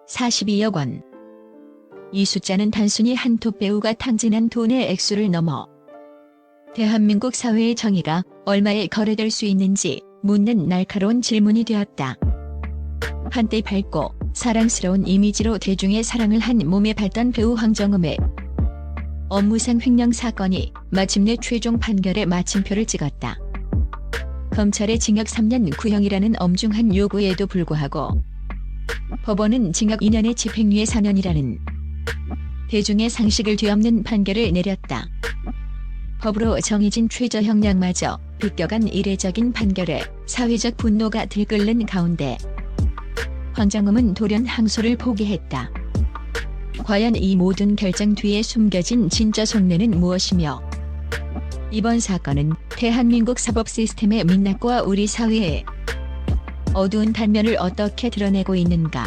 42억 원. 이 숫자는 단순히 한톱 배우가 탕진한 돈의 액수를 넘어 대한민국 사회의 정의가 얼마에 거래될 수 있는지 묻는 날카로운 질문이 되었다. 한때 밝고 사랑스러운 이미지로 대중의 사랑을 한 몸에 밟던 배우 황정음의 업무상 횡령 사건이 마침내 최종 판결에 마침표를 찍었다. 검찰의 징역 3년 구형이라는 엄중한 요구에도 불구하고 법원은 징역 2년에 집행유예 4년이라는 대중의 상식을 뒤엎는 판결을 내렸다. 법으로 정해진 최저 형량마저 비껴간 이례적인 판결에 사회적 분노가 들끓는 가운데 황정음은 돌연 항소를 포기했다. 과연 이 모든 결정 뒤에 숨겨진 진짜 속내는 무엇이며 이번 사건은 대한민국 사법 시스템의 민낯과 우리 사회의 어두운 단면을 어떻게 드러내고 있는가.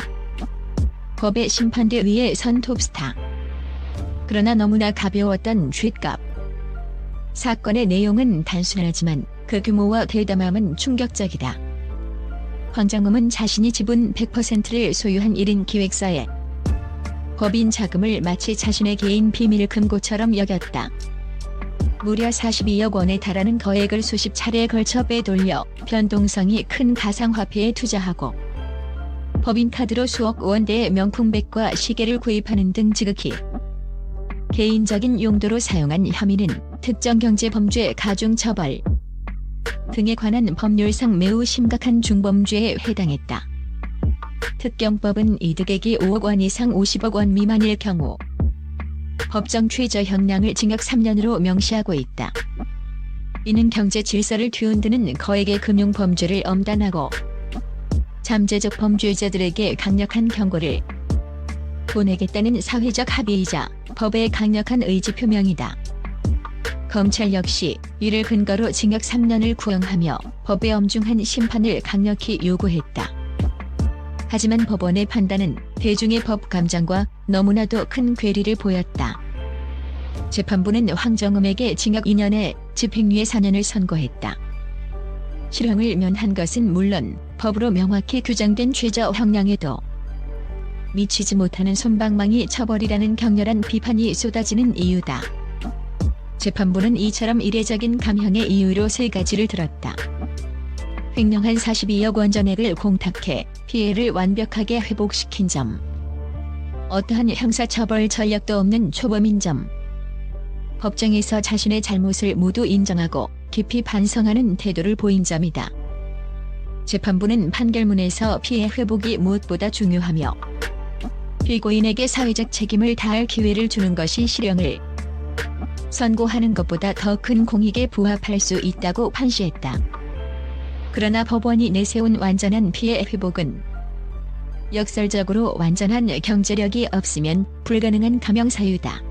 법의 심판대 위에 선 톱스타. 그러나 너무나 가벼웠던 죗값. 사건의 내용은 단순하지만 그 규모와 대담함은 충격적이다. 황정음은 자신이 지분 100%를 소유한 1인 기획사에 법인 자금을 마치 자신의 개인 비밀 금고처럼 여겼다. 무려 42억 원에 달하는 거액을 수십 차례에 걸쳐 빼돌려 변동성이 큰 가상화폐에 투자하고 법인카드로 수억 원대의 명품백과 시계를 구입하는 등 지극히 개인적인 용도로 사용한 혐의는 특정경제범죄 가중처벌 등에 관한 법률상 매우 심각한 중범죄에 해당했다. 특경법은 이득액이 5억 원 이상 50억 원 미만일 경우 법정 최저 형량을 징역 3년으로 명시하고 있다. 이는 경제 질서를 뒤흔드는 거액의 금융범죄를 엄단하고 잠재적 범죄자들에게 강력한 경고를 보내겠다는 사회적 합의이자 법의 강력한 의지 표명이다. 검찰 역시 이를 근거로 징역 3년을 구형하며 법의 엄중한 심판을 강력히 요구했다. 하지만 법원의 판단은 대중의 법 감정과 너무나도 큰 괴리를 보였다. 재판부는 황정음에게 징역 2년에 집행유예 4년을 선고했다. 실형을 면한 것은 물론 법으로 명확히 규정된 최저 형량에도 미치지 못하는 솜방망이 처벌이라는 격렬한 비판이 쏟아지는 이유다. 재판부는 이처럼 이례적인 감형의 이유로 세 가지를 들었다. 횡령한 42억 원 전액을 공탁해 피해를 완벽하게 회복시킨 점. 어떠한 형사처벌 전력도 없는 초범인 점. 법정에서 자신의 잘못을 모두 인정하고 깊이 반성하는 태도를 보인 점이다. 재판부는 판결문에서 피해 회복이 무엇보다 중요하며 피고인에게 사회적 책임을 다할 기회를 주는 것이 실형을 선고하는 것보다 더 큰 공익에 부합할 수 있다고 판시했다. 그러나 법원이 내세운 완전한 피해 회복은 역설적으로 완전한 경제력이 없으면 불가능한 감형 사유다.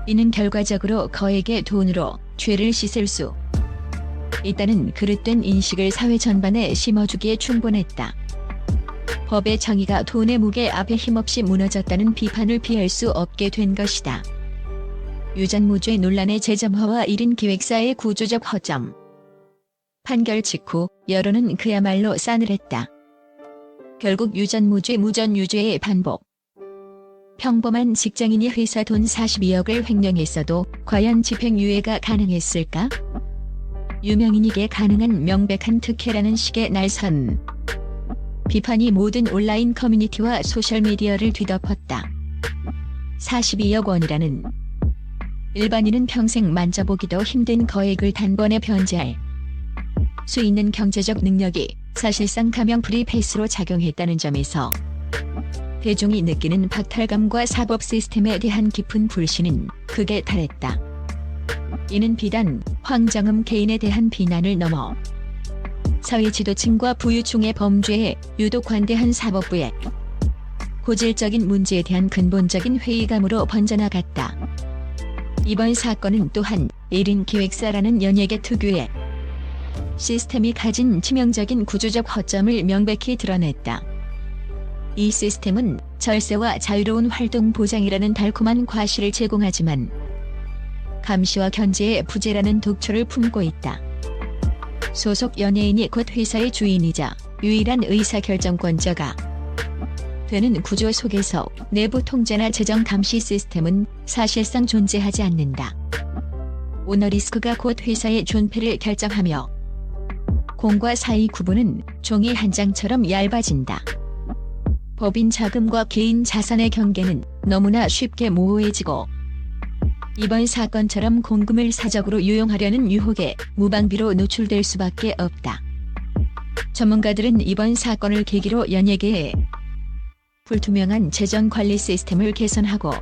이는 결과적으로 거액의 돈으로 죄를 씻을 수 있다는 그릇된 인식을 사회 전반에 심어주기에 충분했다. 법의 정의가 돈의 무게 앞에 힘없이 무너졌다는 비판을 피할 수 없게 된 것이다. 유전무죄 논란의 재점화와 1인 기획사의 구조적 허점. 판결 직후 여론은 그야말로 싸늘했다. 결국 유전무죄 무전유죄의 반복. 평범한 직장인이 회사 돈 42억을 횡령했어도 과연 집행유예가 가능했을까? 유명인에게 가능한 명백한 특혜라는 식의 날선. 비판이 모든 온라인 커뮤니티와 소셜미디어를 뒤덮었다. 42억 원이라는 일반인은 평생 만져보기도 힘든 거액을 단번에 변제할 수 있는 경제적 능력이 사실상 감형 프리패스로 작용했다는 점에서 대중이 느끼는 박탈감과 사법 시스템에 대한 깊은 불신은 극에 달했다. 이는 비단 황정음 개인에 대한 비난을 넘어 사회 지도층과 부유층의 범죄에 유독 관대한 사법부의 고질적인 문제에 대한 근본적인 회의감으로 번져나갔다. 이번 사건은 또한 1인 기획사라는 연예계 특유의 시스템이 가진 치명적인 구조적 허점을 명백히 드러냈다. 이 시스템은 절세와 자유로운 활동 보장이라는 달콤한 과실을 제공하지만 감시와 견제의 부재라는 독초를 품고 있다. 소속 연예인이 곧 회사의 주인이자 유일한 의사결정권자가 되는 구조 속에서 내부 통제나 재정 감시 시스템은 사실상 존재하지 않는다. 오너리스크가 곧 회사의 존폐를 결정하며 공과 사의 구분은 종이 한 장처럼 얇아진다. 법인 자금과 개인 자산의 경계는 너무나 쉽게 모호해지고 이번 사건처럼 공금을 사적으로 유용하려는 유혹에 무방비로 노출될 수밖에 없다. 전문가들은 이번 사건을 계기로 연예계에 불투명한 재정 관리 시스템을 개선하고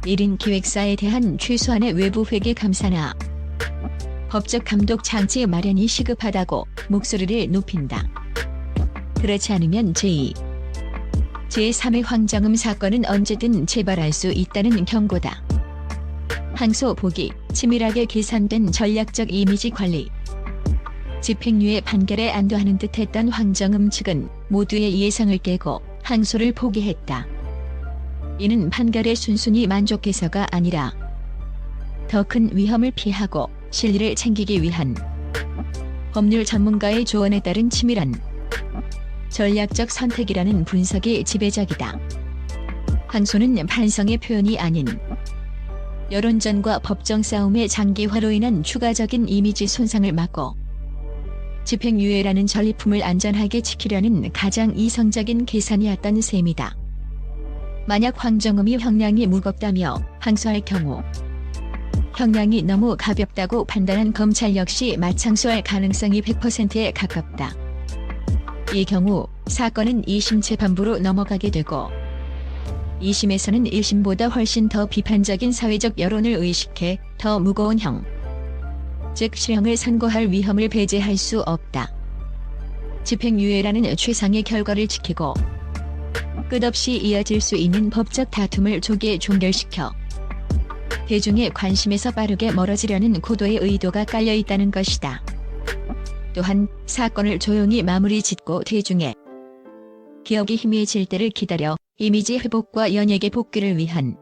1인 기획사에 대한 최소한의 외부 회계 감사나 법적 감독 장치 마련이 시급하다고 목소리를 높인다. 그렇지 않으면 제3의 황정음 사건은 언제든 재발할 수 있다는 경고다. 항소 보기, 치밀하게 계산된 전략적 이미지 관리. 집행유예 판결에 안도하는 듯했던 황정음 측은 모두의 예상을 깨고 항소를 포기했다. 이는 판결에 순순히 만족해서가 아니라 더 큰 위험을 피하고 실리를 챙기기 위한 법률 전문가의 조언에 따른 치밀한 전략적 선택이라는 분석이 지배적이다. 항소는 반성의 표현이 아닌 여론전과 법정 싸움의 장기화로 인한 추가적인 이미지 손상을 막고 집행유예라는 전리품을 안전하게 지키려는 가장 이성적인 계산이었던 셈이다. 만약 황정음이 형량이 무겁다며 항소할 경우 형량이 너무 가볍다고 판단한 검찰 역시 맞항소할 가능성이 100%에 가깝다. 이 경우 사건은 2심 재판부로 넘어가게 되고 2심에서는 1심보다 훨씬 더 비판적인 사회적 여론을 의식해 더 무거운 형, 즉 실형을 선고할 위험을 배제할 수 없다. 집행유예라는 최상의 결과를 지키고 끝없이 이어질 수 있는 법적 다툼을 조기에 종결시켜 대중의 관심에서 빠르게 멀어지려는 고도의 의도가 깔려 있다는 것이다. 또한 사건을 조용히 마무리 짓고 대중의 기억이 희미해질 때를 기다려 이미지 회복과 연예계 복귀를 위한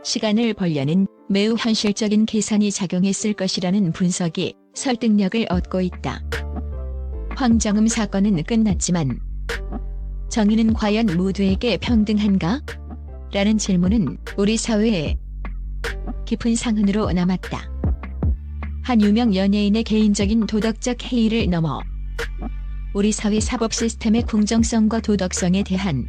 시간을 벌려는 매우 현실적인 계산이 작용했을 것이라는 분석이 설득력을 얻고 있다. 황정음 사건은 끝났지만 정의는 과연 모두에게 평등한가? 라는 질문은 우리 사회에 깊은 상흔으로 남았다. 한 유명 연예인의 개인적인 도덕적 해이를 넘어 우리 사회 사법 시스템의 공정성과 도덕성에 대한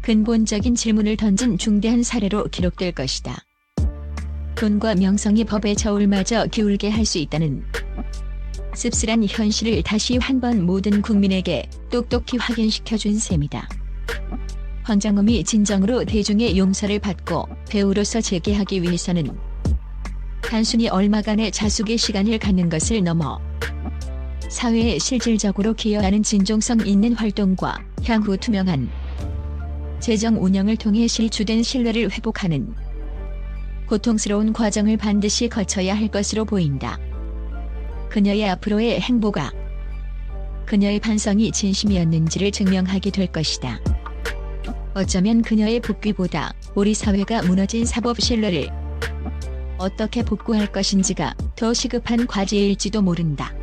근본적인 질문을 던진 중대한 사례로 기록될 것이다. 돈과 명성이 법의 저울마저 기울게 할 수 있다는 씁쓸한 현실을 다시 한번 모든 국민에게 똑똑히 확인시켜준 셈이다. 황정음이 진정으로 대중의 용서를 받고 배우로서 재계하기 위해서는 단순히 얼마간의 자숙의 시간을 갖는 것을 넘어 사회에 실질적으로 기여하는 진정성 있는 활동과 향후 투명한 재정 운영을 통해 실추된 신뢰를 회복하는 고통스러운 과정을 반드시 거쳐야 할 것으로 보인다. 그녀의 앞으로의 행보가 그녀의 반성이 진심이었는지를 증명하게 될 것이다. 어쩌면 그녀의 복귀보다 우리 사회가 무너진 사법 신뢰를 어떻게 복구할 것인지가 더 시급한 과제일지도 모른다.